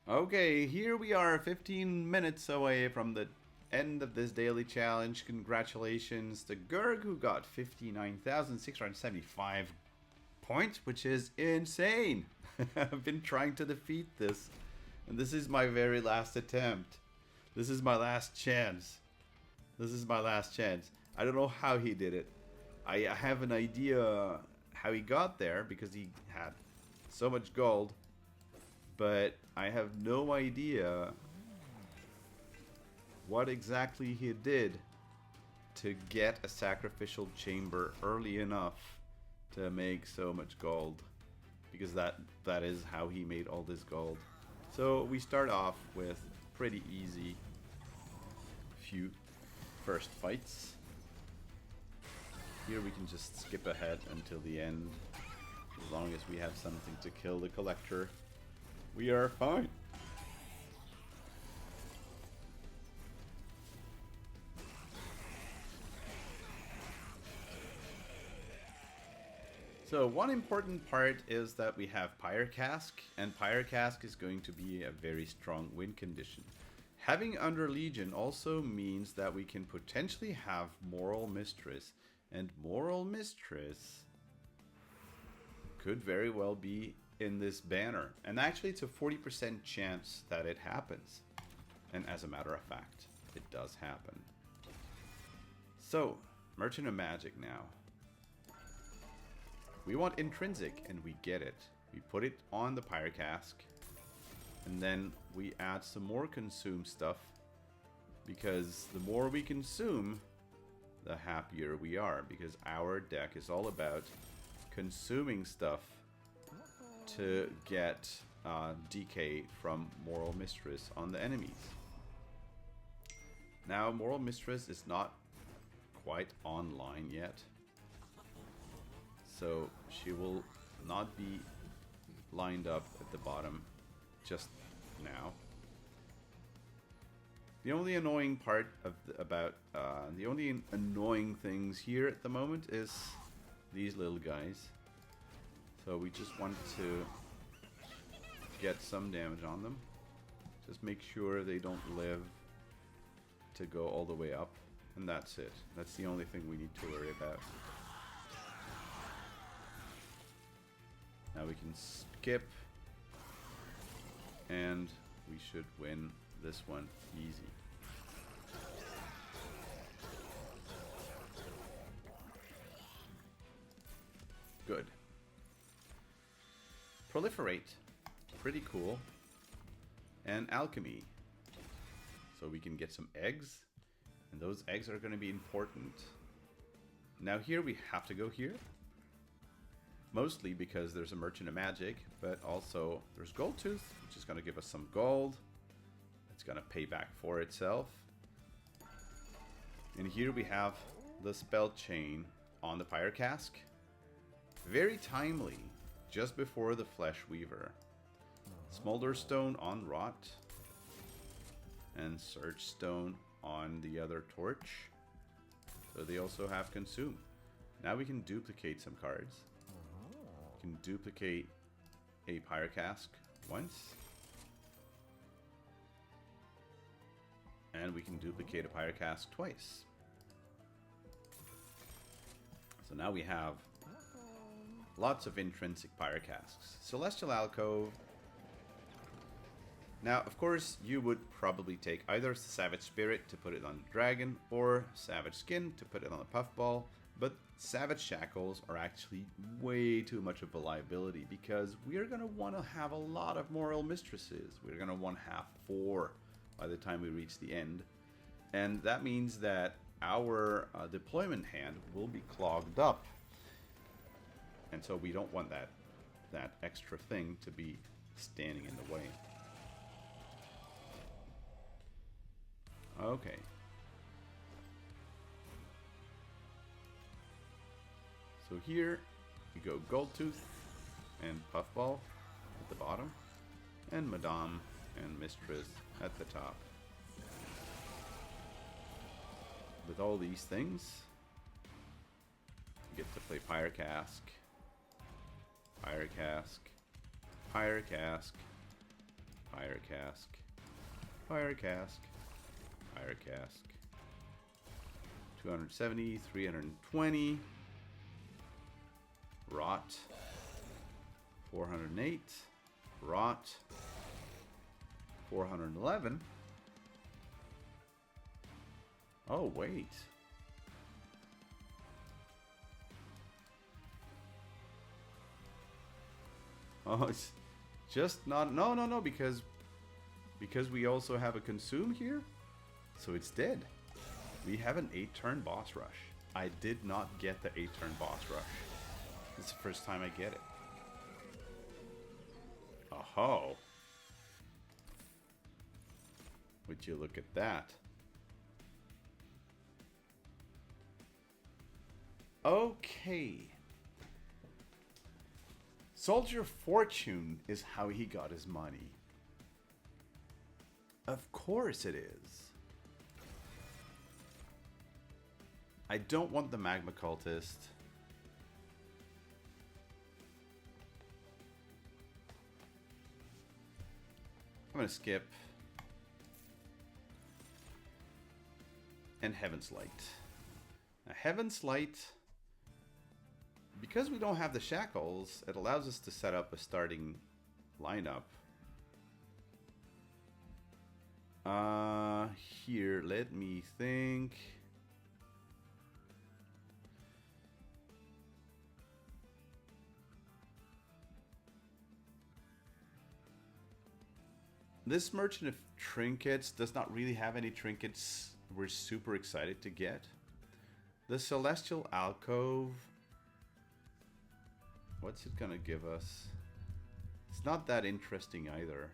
Okay, here we are 15 minutes away from the end of this daily challenge. Congratulations to Gerg, who got 59,675 points, which is insane. I've been trying to defeat this, and this is my very last attempt. This is my last chance. This is my last chance. I don't know how he did it. I have an idea how he got there because he had so much gold, but I have no idea what exactly he did to get a sacrificial chamber early enough to make so much gold, because that is how he made all this gold. So we start off with pretty easy few first fights. Here we can just skip ahead until the end. As long as we have something to kill the collector, we are fine. So one important part is that we have Pyrocask, and Pyrocask is going to be a very strong win condition. Having Under Legion also means that we can potentially have Moral Mistress, and Moral Mistress could very well be in this banner. And actually it's a 40% chance that it happens. And as a matter of fact, it does happen. So, Merchant of Magic now. We want Intrinsic, and we get it. We put it on the Pyrocask, and then we add some more consume stuff, because the more we consume, the happier we are, because our deck is all about consuming stuff to get DK from Moral Mistress on the enemies. Now, Moral Mistress is not quite online yet, so she will not be lined up at the bottom just now. The only annoying part of the only annoying things here at the moment is these little guys. So we just want to get some damage on them. Just make sure they don't live to go all the way up, and that's it. That's the only thing we need to worry about. Now we can skip, and we should win this one easy. Good. Proliferate, pretty cool. And Alchemy, so we can get some eggs, and those eggs are going to be important. Now here we have to go here, mostly because there's a Merchant of Magic, but also there's Gold Tooth, which is going to give us some gold. It's going to pay back for itself. And here we have the Spell Chain on the Pyrocask. Very timely, just before the Flesh Weaver. Smolder Stone on Rot, and Surge Stone on the other Torch. So they also have Consume. Now we can duplicate some cards. We can duplicate a Pyrocask once. And we can duplicate a Pyrocask twice. So now we have lots of intrinsic Pyrocasks. Celestial Alcove. Now, of course, you would probably take either Savage Spirit to put it on the Dragon, or Savage Skin to put it on the Puffball, but Savage Shackles are actually way too much of a liability, because we're going to want to have a lot of Moral Mistresses. We're going to want to have 4 by the time we reach the end. And that means that our deployment hand will be clogged up. And so we don't want that extra thing to be standing in the way. Okay. So here we go Gold Tooth and Puffball at the bottom, and Madame and Mistress at the top. With all these things, you get to play Pyrocask, Pyrocask, Pyrocask, Fire cask. Fire cask. Fire cask. 270, 320. Rot. 408. Rot. 411. Oh, wait. Oh, it's just not... No, because we also have a consume here. So it's dead. We have an 8-turn boss rush. I did not get the 8-turn boss rush. It's the first time I get it. Oh. Would you look at that? Okay. Soldier Fortune is how he got his money. Of course it is. I don't want the Magma Cultist. I'm gonna skip. And Heaven's Light. Now, Heaven's Light, because we don't have the shackles, it allows us to set up a starting lineup. Here, let me think. This Merchant of Trinkets does not really have any trinkets we're super excited to get. The Celestial Alcove, what's it gonna give us? It's not that interesting either.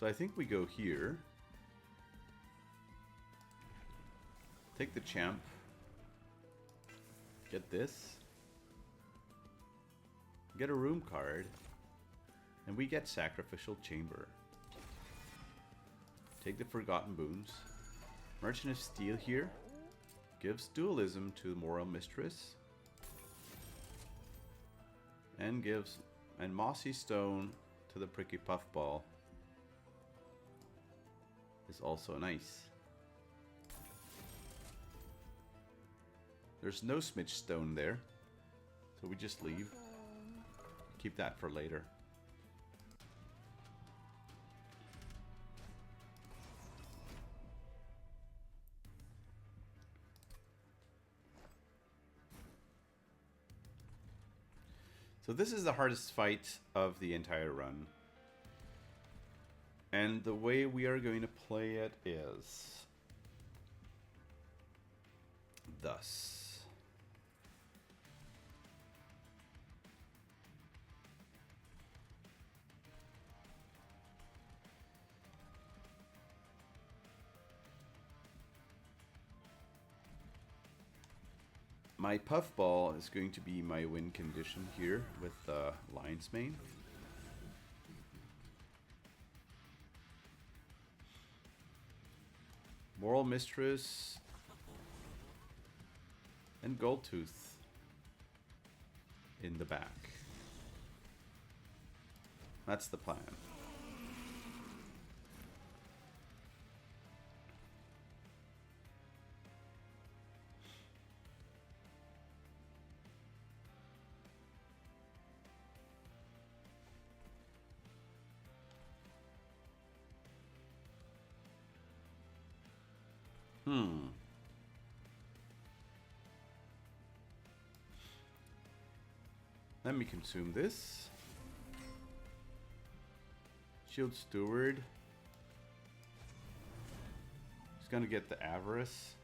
So I think we go here. Take the champ. Get this. Get a room card. And we get Sacrificial Chamber. Take the Forgotten Boons. Merchant of Steel here. Gives dualism to the Moral Mistress. And gives Mossy Stone to the Pricky Puffball. Is also nice. There's no Smidge Stone there. So we just leave. Keep that for later. So this is the hardest fight of the entire run. And the way we are going to play it is thus. My Puffball is going to be my win condition here with Lion's Mane. Moral Mistress and Goldtooth in the back. That's the plan. Let me consume this. Shield Steward. He's gonna get the Avarice.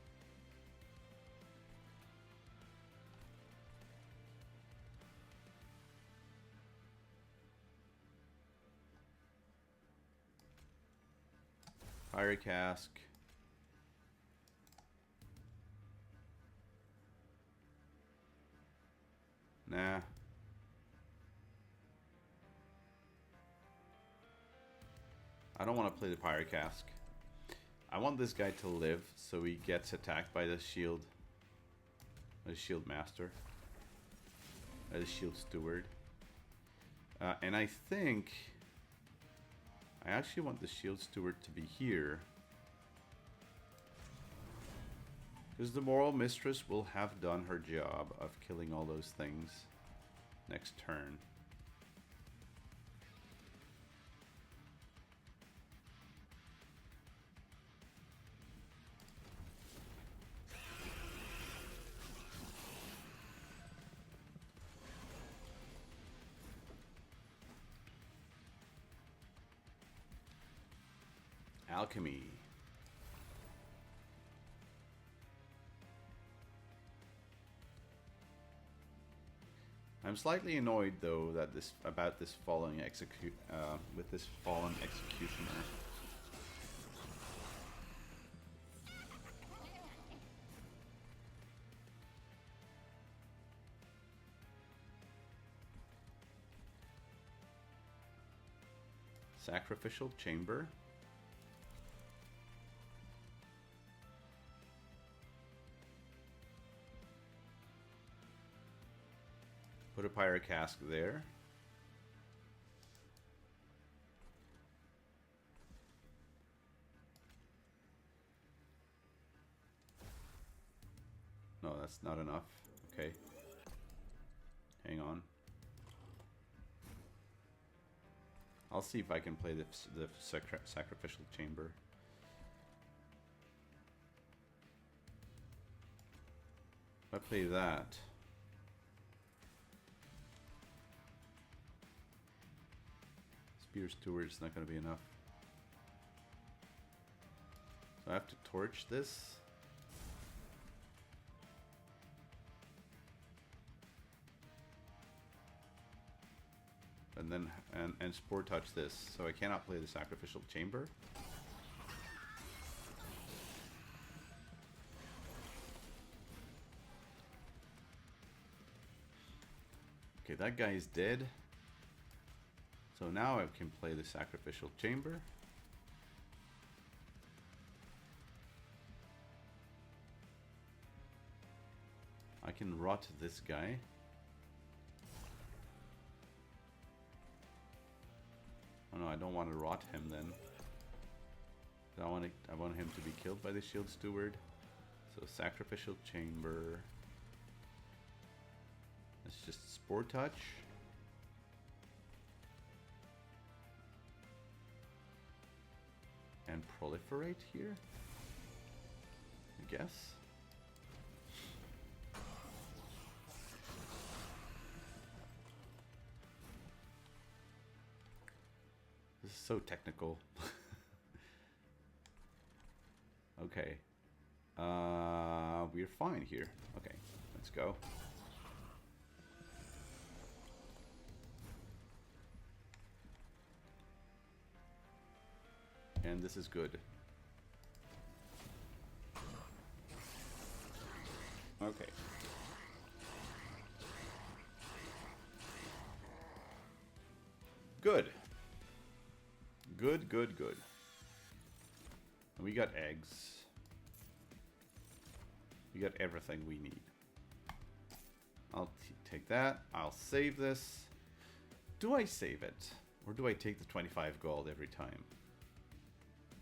Fire Cask. Nah. I don't want to play the Pyre Cask. I want this guy to live so he gets attacked by the shield. The shield master. By the shield steward. And I think I actually want the Shield Steward to be here. Because the Moral Mistress will have done her job of killing all those things next turn. Alchemy. I'm slightly annoyed though that about this fallen with this fallen executioner. Sacrificial chamber. Put a Pyre Cask there. No, that's not enough. Okay. Hang on. I'll see if I can play the Sacrificial Chamber. If I play that... Spear Steward is not going to be enough. So I have to torch this. And then and Spore Touch this. So I cannot play the Sacrificial Chamber. Okay, that guy is dead. So now I can play the Sacrificial Chamber. I can rot this guy. Oh no, I don't want to rot him then. I want him to be killed by the Shield Steward. So Sacrificial Chamber. Let's just Spore Touch. And proliferate here, I guess. This is so technical. Okay. We're fine here. Okay, let's go. And this is good. Okay. Good. Good, good, good. And we got eggs. We got everything we need. I'll take that. I'll save this. Do I save it? Or do I take the 25 gold every time?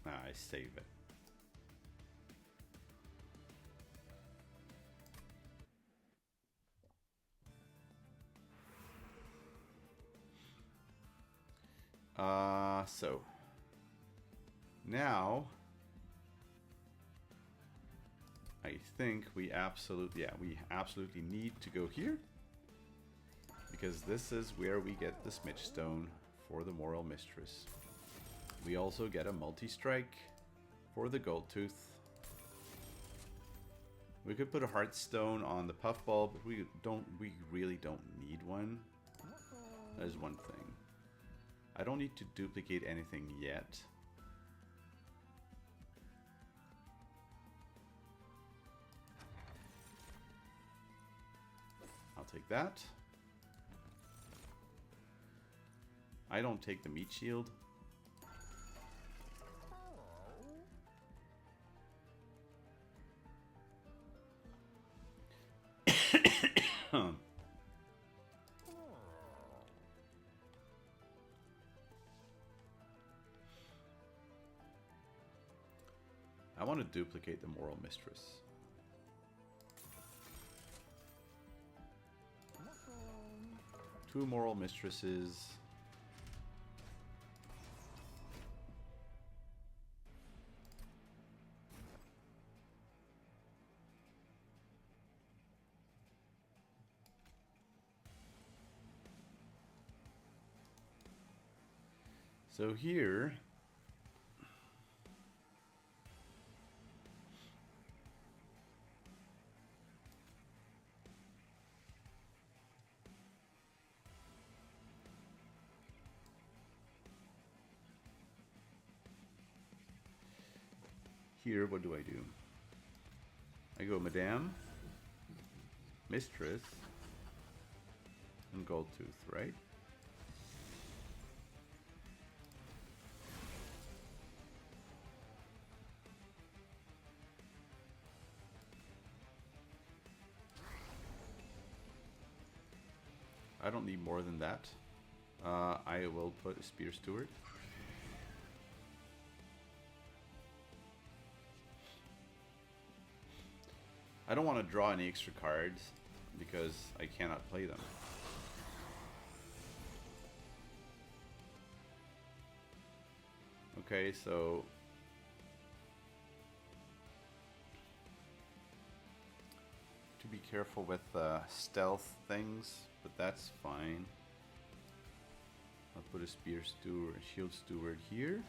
Nah, I save it. So now I think we absolutely need to go here, because this is where we get the Smidge Stone for the Moral Mistress. We also get a multi-strike for the Gold Tooth. We could put a Heartstone on the Puffball, but we really don't need one. That is one thing. I don't need to duplicate anything yet. I'll take that. I don't take the Meat Shield. want to duplicate the Moral Mistress. Two Moral Mistresses. So here, what do? I go Madame, Mistress, and Goldtooth, right? I don't need more than that. I will put a Spear Steward. I don't want to draw any extra cards because I cannot play them. Okay, so to be careful with stealth things, but that's fine. I'll put a Spear Steward, a Shield Steward here.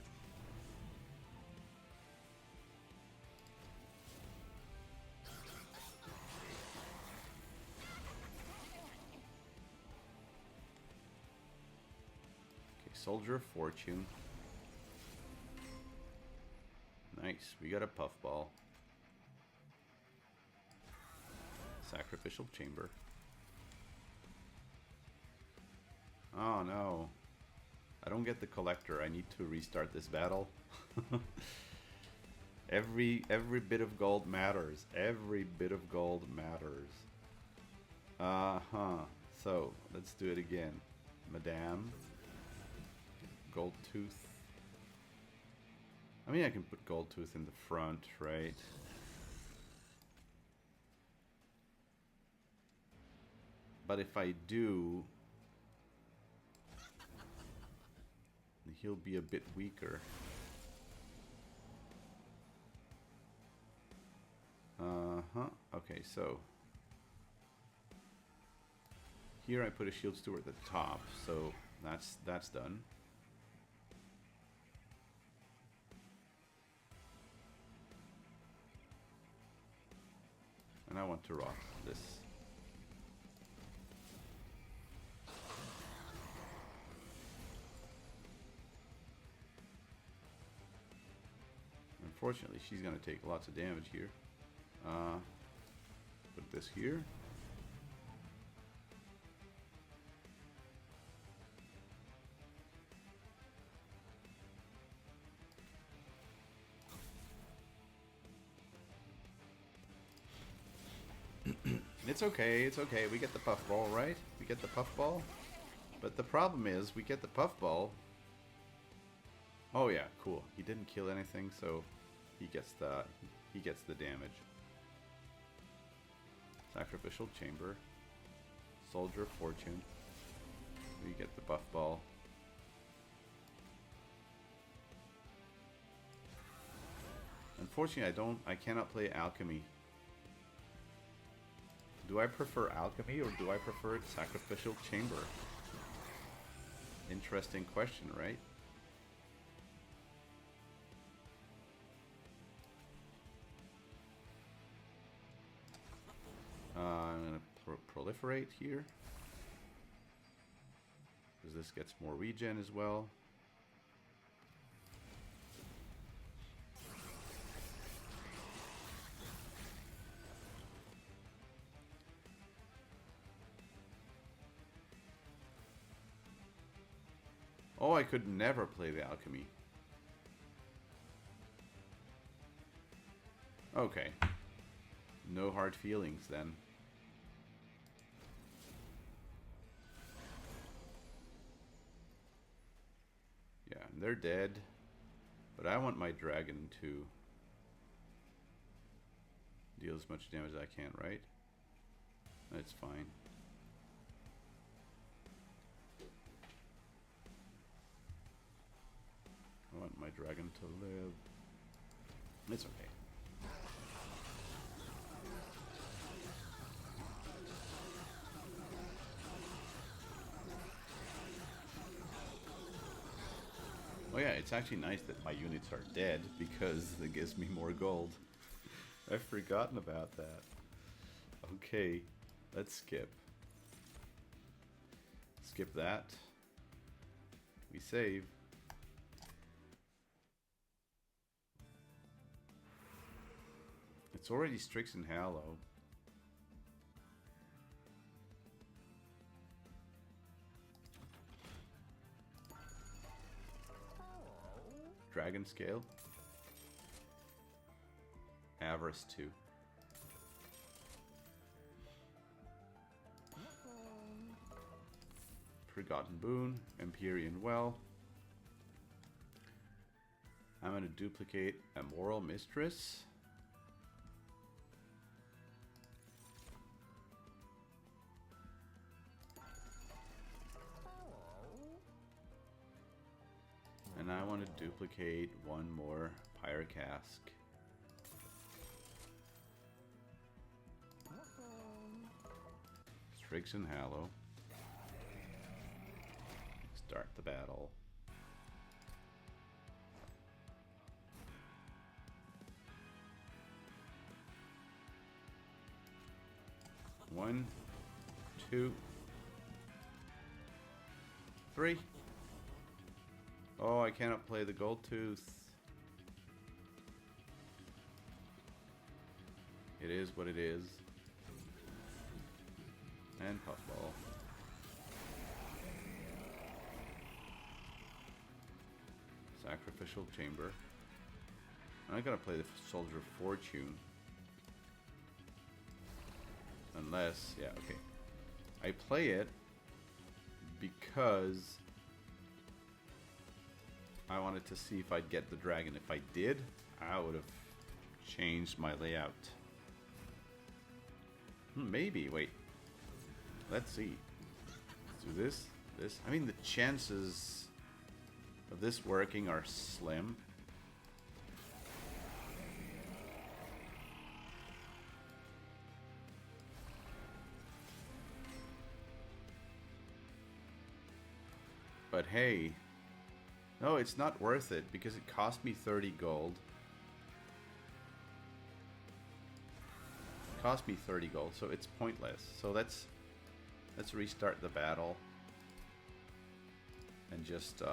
Soldier of Fortune. Nice, we got a Puffball. Sacrificial Chamber. Oh no. I don't get the Collector. I need to restart this battle. Every bit of gold matters. Every bit of gold matters. Uh-huh. So, let's do it again. Madame. Goldtooth. I mean, I can put Goldtooth in the front, right? But if I do, he'll be a bit weaker. Okay, so here I put a Shield Steward at the top, so that's done. And I want to rock this. Unfortunately, she's going to take lots of damage here. Put this here. It's okay, it's okay. We get the Puffball, right? We get the Puffball. But the problem is, we get the Puffball. Oh yeah, cool. He didn't kill anything, so he gets the damage. Sacrificial Chamber. Soldier of Fortune. We get the Puffball. Unfortunately, I cannot play Alchemy. Do I prefer Alchemy or do I prefer Sacrificial Chamber? Interesting question, right? I'm going to proliferate here. Because this gets more regen as well. Oh, I could never play the Alchemy. Okay. No hard feelings then. Yeah, they're dead. But I want my dragon to Deal as much damage as I can, right? That's fine. I want my dragon to live. It's okay. Oh yeah, it's actually nice that my units are dead because it gives me more gold. I've forgotten about that. Okay, let's skip. Skip that. We save. It's already Strixen Hallow. Dragon Scale. Avarice 2. Forgotten Boon. Empyrean Well. I'm going to duplicate a Moral Mistress. And I want to duplicate one more Pyrocask. Strixen Hallow. Start the battle. One, two, three. Oh, I cannot play the Gold Tooth. It is what it is. And Puffball. Sacrificial Chamber. I'm gonna play the Soldier of Fortune. Unless, yeah, okay. I play it because I wanted to see if I'd get the dragon. If I did, I would have changed my layout. Maybe, wait. Let's see. Let's do this, this. I mean, the chances of this working are slim. But hey, no, it's not worth it because it cost me 30 gold. It cost me 30 gold, so it's pointless. So let's restart the battle and just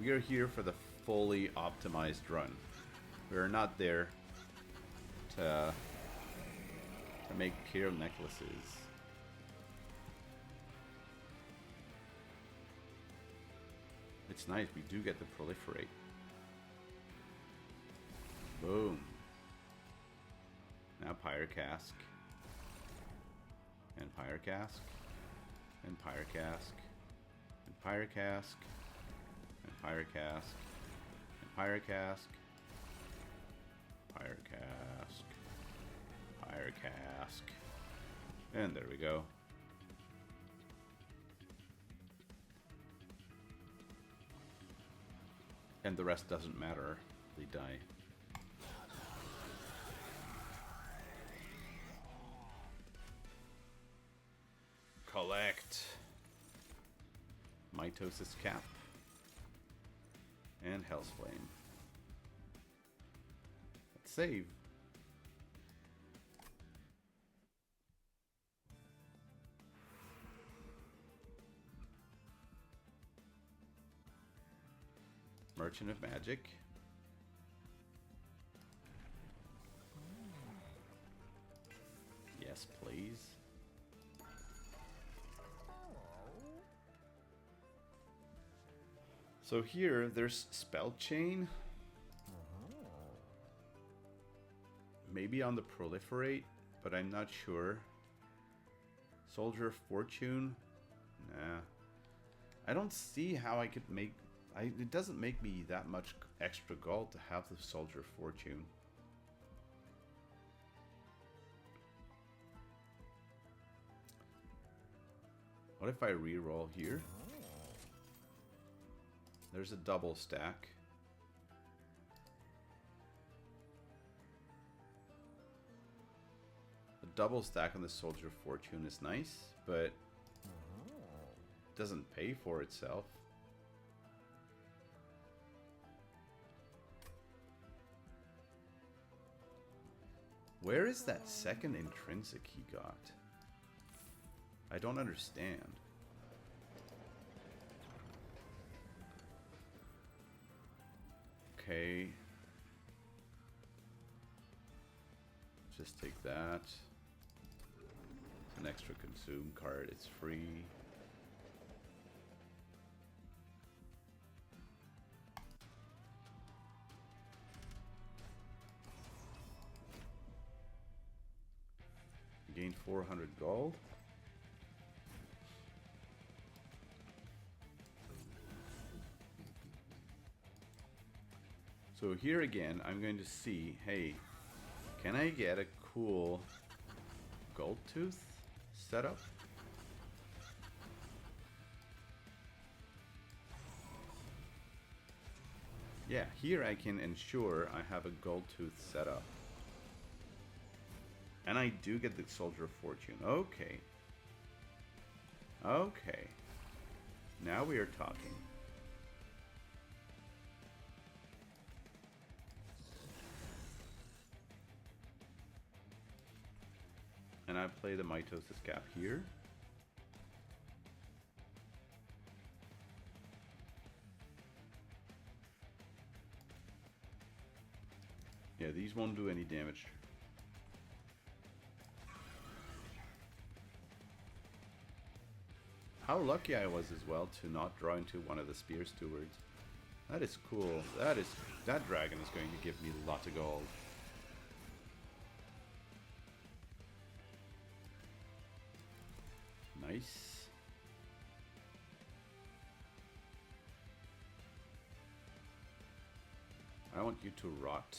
we are here for the fully optimized run. We are not there to make Imperial necklaces. It's nice, we do get to proliferate. Boom. Now Pyrocask. And Pyrocask. And Pyrocask. And Pyrocask. And Pyrocask. And Pyrocask. Pyrocask. Pyrocask. And there we go. And the rest doesn't matter. They die. Collect. Mitosis Cap. And Hell's Flame. Let's save. Merchant of Magic. Yes, please. So here, there's Spell Chain. Maybe on the Proliferate, but I'm not sure. Soldier of Fortune. Nah. I don't see how I could make... It doesn't make me that much extra gold to have the Soldier of Fortune. What if I re-roll here? There's a double stack. A double stack on the Soldier of Fortune is nice, but doesn't pay for itself. Where is that second intrinsic he got? I don't understand. Okay. Just take that. It's an extra consume card. It's free. Gain 400 gold. So here again, I'm going to see, hey, can I get a cool gold tooth setup? Yeah, here I can ensure I have a gold tooth setup. And I do get the Soldier of Fortune. Okay. Okay. Now we are talking. And I play the Mitosis Cap here. Yeah, these won't do any damage. How lucky I was as well to not draw into one of the Spear Stewards. That is cool. That dragon is going to give me a lot of gold. Nice. I want you to rot.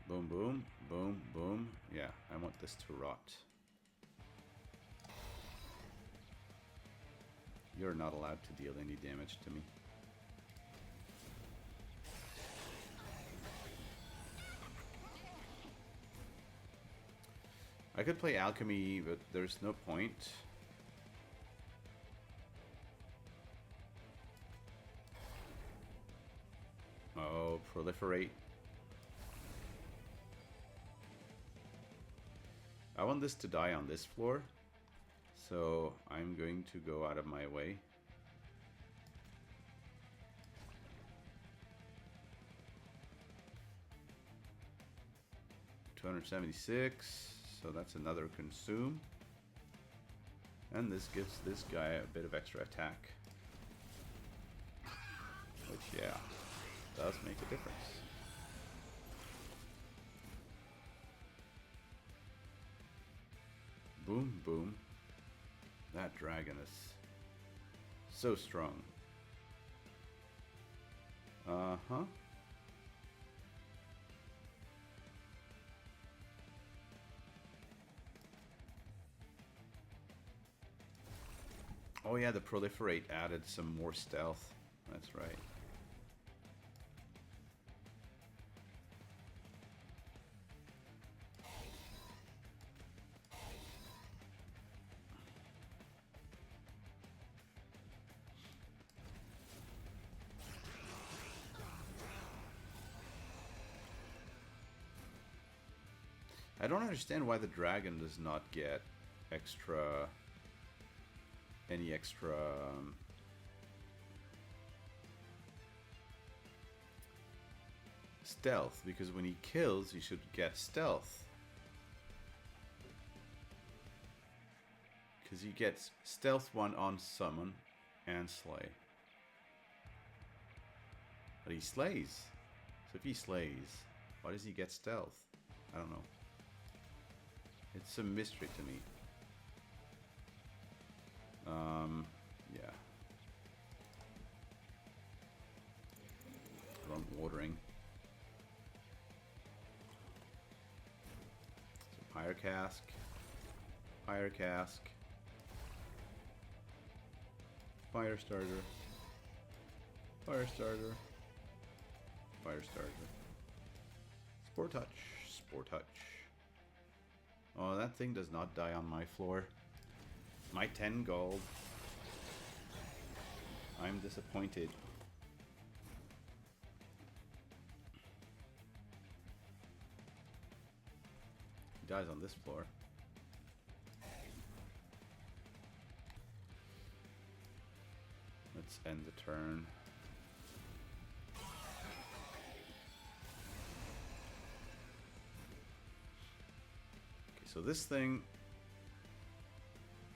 Boom, boom, boom, boom. Yeah, I want this to rot. You're not allowed to deal any damage to me. I could play Alchemy, but there's no point. Oh, Proliferate. I want this to die on this floor, so I'm going to go out of my way. $276, so that's another consume. And this gives this guy a bit of extra attack. Which, yeah, does make a difference. Boom, boom. That dragon is so strong. Uh-huh. Oh yeah, the Proliferate added some more stealth. That's right. I don't understand why the dragon does not get any extra stealth, because when he kills he should get stealth, because he gets stealth 1 on summon and slay, but he slays. So if he slays, why does he get stealth? I don't know. It's a mystery to me. Yeah. Wrong ordering. So Pyre Cask. Pyre Cask. Fire Starter. Fire Starter. Fire Starter. Spore Touch. Spore Touch. Oh, that thing does not die on my floor. My 10 gold. I'm disappointed. He dies on this floor. Let's end the turn. Okay, so this thing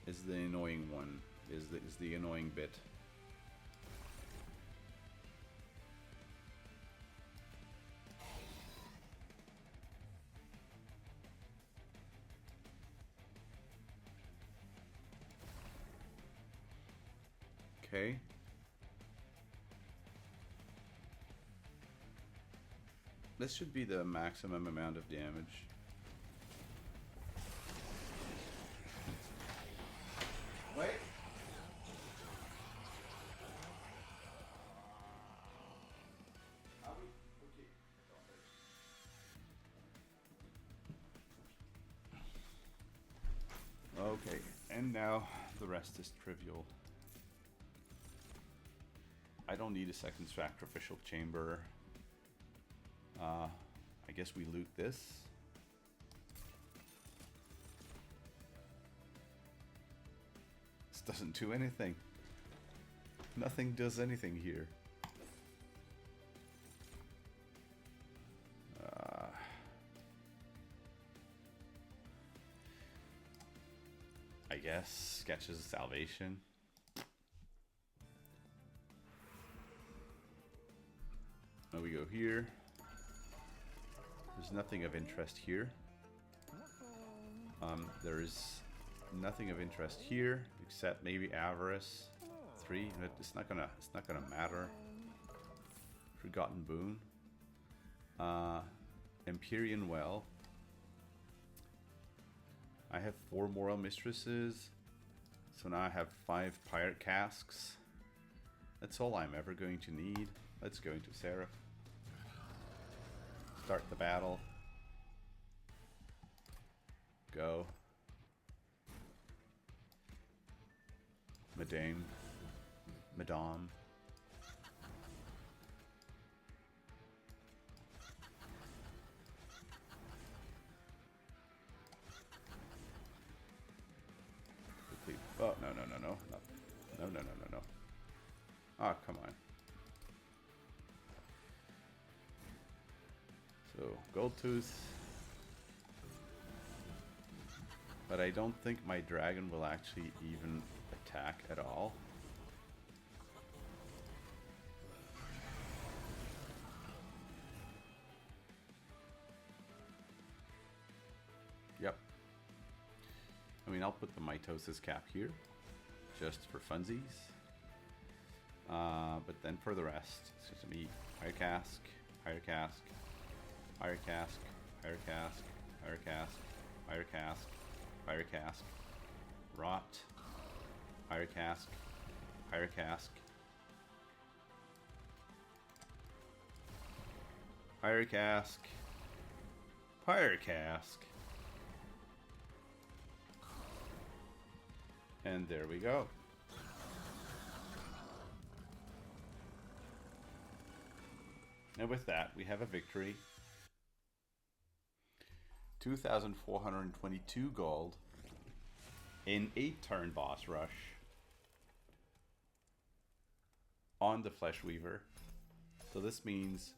is the annoying one. Is the annoying bit. Okay. This should be the maximum amount of damage. Wait. Okay, and now the rest is trivial. I don't need a second sacrificial chamber. I guess we loot this. This doesn't do anything. Nothing does anything here. I guess Sketches of Salvation. Now we go here. There's nothing of interest here. There's nothing of interest here except maybe Avarice 3. It's not gonna matter. Forgotten Boon. Empyrean Well. I have 4 Moral Mistresses, so now I have 5 Pirate Casks. That's all I'm ever going to need. Let's go into Seraph. Start the battle. Go. Madame. Madame. Oh, no. No. Ah, come on. So, Gold Tooth. But I don't think my dragon will actually even attack at all. Yep. I mean, I'll put the Mitosis cap here, just for funsies. But then for the rest, it's just me. Higher Cask, Higher Cask, Higher Cask, Higher Cask, Higher Cask, Higher Cask, Higher Cask, Rot, Higher Cask, Higher Cask, Higher Cask, Higher Cask. And there we go. And with that, we have a victory. 2,422 gold in 8-turn boss rush on the Flesh Weaver. So this means